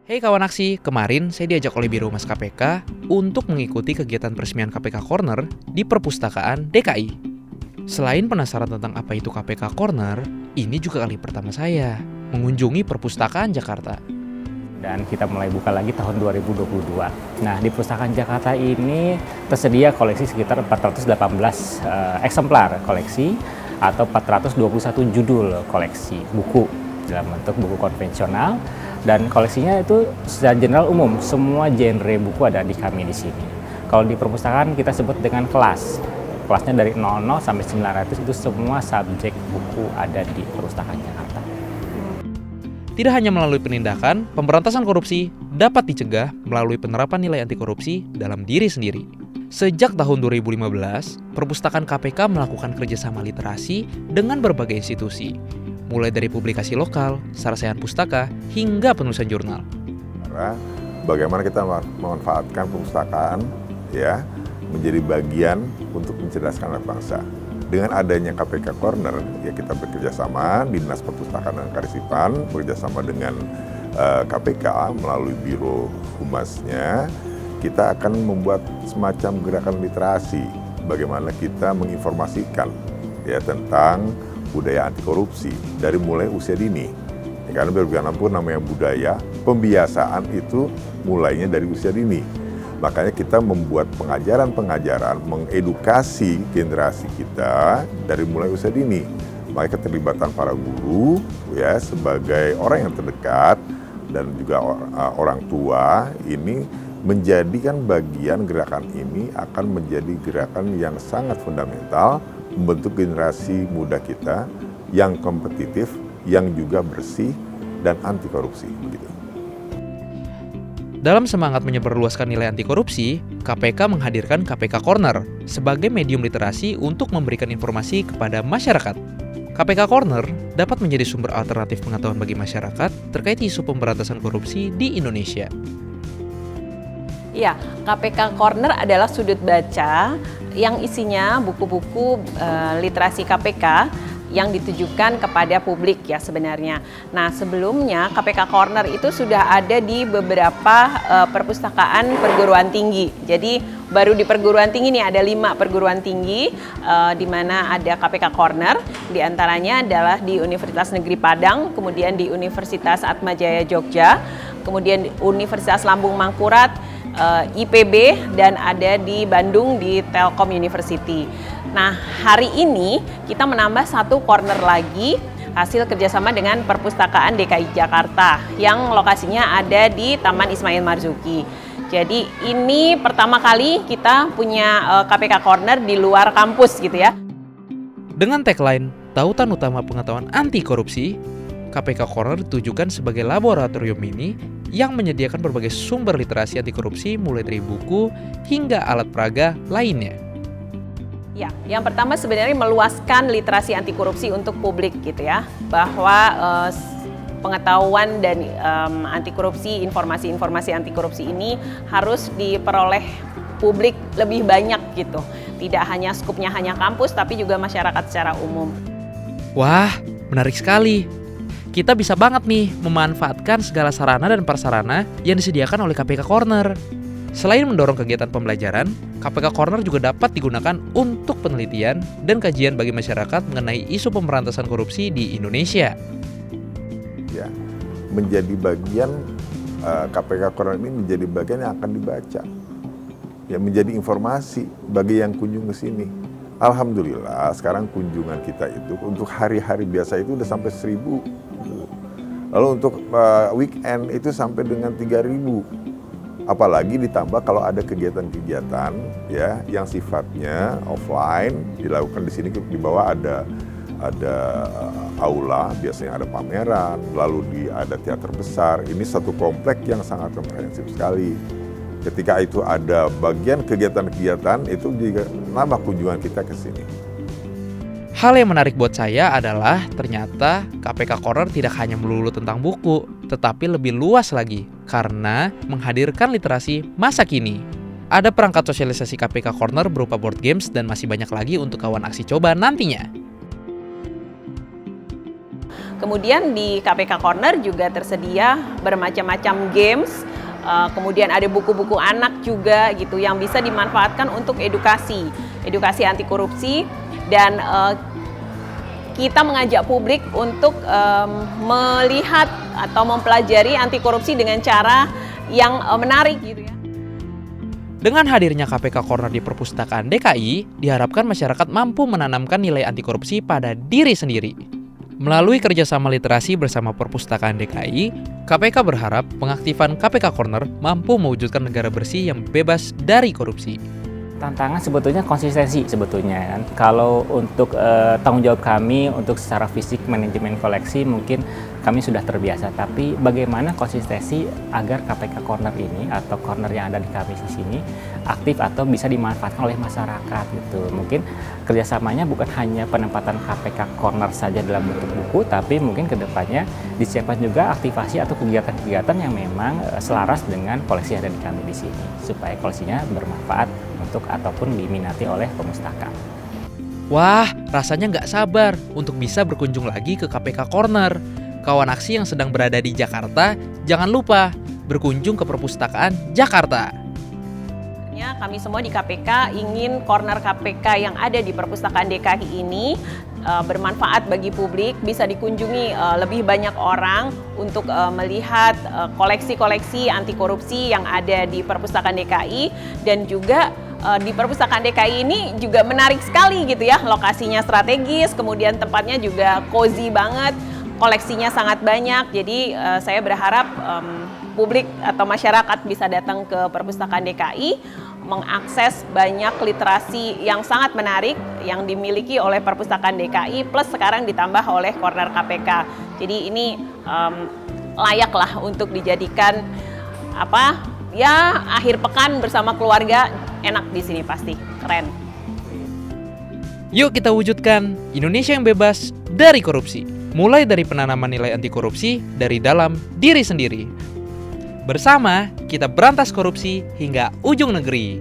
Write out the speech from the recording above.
Hei kawan aksi, kemarin saya diajak oleh Biro Humas KPK untuk mengikuti kegiatan peresmian KPK Corner di Perpustakaan DKI. Selain penasaran tentang apa itu KPK Corner, ini juga kali pertama saya mengunjungi Perpustakaan Jakarta. Dan kita mulai buka lagi tahun 2022. Nah, di Perpustakaan Jakarta ini tersedia koleksi sekitar 418 eksemplar koleksi atau 421 judul koleksi buku dalam bentuk buku konvensional. Dan koleksinya itu secara general umum, semua genre buku ada di kami di sini. Kalau di perpustakaan kita sebut dengan kelas. Kelasnya dari 00 sampai 900 itu semua subjek buku ada di Perpustakaan Jakarta. Tidak hanya melalui penindakan, pemberantasan korupsi dapat dicegah melalui penerapan nilai anti korupsi dalam diri sendiri. Sejak tahun 2015, Perpustakaan KPK melakukan kerjasama literasi dengan berbagai institusi, mulai dari publikasi lokal, sarsehan pustaka, hingga penulisan jurnal. Bagaimana kita memanfaatkan perpustakaan ya menjadi bagian untuk mencerdaskan anak bangsa. Dengan adanya KPK Corner, ya kita bekerja sama Dinas Perpustakaan dan Kearsipan, bekerja sama dengan KPK melalui Biro Humasnya, kita akan membuat semacam gerakan literasi. Bagaimana kita menginformasikan ya tentang budaya anti korupsi dari mulai usia dini. Ya, karena bagaimanapun namanya budaya, pembiasaan itu mulainya dari usia dini. Makanya kita membuat pengajaran-pengajaran, mengedukasi generasi kita dari mulai usia dini. Makanya keterlibatan para guru ya sebagai orang yang terdekat dan juga orang tua ini menjadikan bagian gerakan ini akan menjadi gerakan yang sangat fundamental membentuk generasi muda kita yang kompetitif, yang juga bersih dan anti korupsi begitu. Dalam semangat menyebarluaskan nilai anti korupsi, KPK menghadirkan KPK Corner sebagai medium literasi untuk memberikan informasi kepada masyarakat. KPK Corner dapat menjadi sumber alternatif pengetahuan bagi masyarakat terkait isu pemberantasan korupsi di Indonesia. Ya, KPK Corner adalah sudut baca yang isinya buku-buku literasi KPK yang ditujukan kepada publik ya sebenarnya. Nah, sebelumnya KPK Corner itu sudah ada di beberapa perpustakaan perguruan tinggi. Jadi baru di perguruan tinggi nih ada 5 perguruan tinggi di mana ada KPK Corner. Di antaranya adalah di Universitas Negeri Padang, kemudian di Universitas Atmajaya Jogja, kemudian Universitas Lambung Mangkurat, IPB, dan ada di Bandung di Telkom University. Nah, hari ini kita menambah 1 corner lagi hasil kerjasama dengan Perpustakaan DKI Jakarta yang lokasinya ada di Taman Ismail Marzuki. Jadi ini pertama kali kita punya KPK Corner di luar kampus gitu ya. Dengan tagline Tautan Utama Pengetahuan Anti Korupsi, KPK Corner ditujukan sebagai laboratorium mini yang menyediakan berbagai sumber literasi anti korupsi mulai dari buku hingga alat peraga lainnya. Ya, yang pertama sebenarnya meluaskan literasi anti korupsi untuk publik gitu ya, bahwa pengetahuan dan anti korupsi, informasi-informasi anti korupsi ini harus diperoleh publik lebih banyak gitu. Tidak hanya skupnya hanya kampus tapi juga masyarakat secara umum. Wah, menarik sekali. Kita bisa banget nih memanfaatkan segala sarana dan prasarana yang disediakan oleh KPK Corner. Selain mendorong kegiatan pembelajaran, KPK Corner juga dapat digunakan untuk penelitian dan kajian bagi masyarakat mengenai isu pemberantasan korupsi di Indonesia. Ya, menjadi bagian KPK Corner ini menjadi bagian yang akan dibaca. Ya, menjadi informasi bagi yang kunjung ke sini. Alhamdulillah sekarang kunjungan kita itu untuk hari-hari biasa itu udah sampai 1.000. Lalu untuk weekend itu sampai dengan 3.000. Apalagi ditambah kalau ada kegiatan-kegiatan ya yang sifatnya offline dilakukan di sini, di bawah ada aula, biasanya ada pameran, lalu ada teater besar. Ini satu komplek yang sangat komprehensif sekali. Ketika itu ada bagian kegiatan-kegiatan itu juga nambah kunjungan kita ke sini. Hal yang menarik buat saya adalah ternyata KPK Corner tidak hanya melulu tentang buku, tetapi lebih luas lagi karena menghadirkan literasi masa kini. Ada perangkat sosialisasi KPK Corner berupa board games dan masih banyak lagi untuk kawan aksi coba nantinya. Kemudian di KPK Corner juga tersedia bermacam-macam games, kemudian ada buku-buku anak juga gitu yang bisa dimanfaatkan untuk edukasi anti korupsi, dan kita mengajak publik untuk melihat atau mempelajari anti korupsi dengan cara yang menarik gitu ya. Dengan hadirnya KPK Corner di Perpustakaan DKI, diharapkan masyarakat mampu menanamkan nilai anti korupsi pada diri sendiri. Melalui kerjasama literasi bersama Perpustakaan DKI, KPK berharap pengaktifan KPK Corner mampu mewujudkan negara bersih yang bebas dari korupsi. Tantangan sebetulnya konsistensi sebetulnya kan. Kalau untuk tanggung jawab kami untuk secara fisik manajemen koleksi mungkin kami sudah terbiasa, tapi bagaimana konsistensi agar KPK Corner ini atau corner yang ada di kami di sini aktif atau bisa dimanfaatkan oleh masyarakat gitu. Mungkin kerjasamanya bukan hanya penempatan KPK Corner saja dalam bentuk buku, tapi mungkin kedepannya disiapkan juga aktivasi atau kegiatan-kegiatan yang memang selaras dengan koleksi yang ada di kami di sini supaya koleksinya bermanfaat untuk ataupun diminati oleh pemustaka. Wah, rasanya nggak sabar untuk bisa berkunjung lagi ke KPK Corner. Kawan aksi yang sedang berada di Jakarta, jangan lupa berkunjung ke Perpustakaan Jakarta. Kami semua di KPK ingin corner KPK yang ada di Perpustakaan DKI ini bermanfaat bagi publik, bisa dikunjungi lebih banyak orang untuk melihat koleksi-koleksi anti korupsi yang ada di Perpustakaan DKI, dan juga di Perpustakaan DKI ini juga menarik sekali gitu ya, lokasinya strategis, kemudian tempatnya juga cozy banget, koleksinya sangat banyak. Jadi saya berharap publik atau masyarakat bisa datang ke Perpustakaan DKI, mengakses banyak literasi yang sangat menarik yang dimiliki oleh Perpustakaan DKI, plus sekarang ditambah oleh Corner KPK. Jadi ini layaklah untuk dijadikan akhir pekan bersama keluarga, enak di sini pasti, keren. Yuk kita wujudkan Indonesia yang bebas dari korupsi. Mulai dari penanaman nilai anti korupsi dari dalam diri sendiri. Bersama, kita berantas korupsi hingga ujung negeri.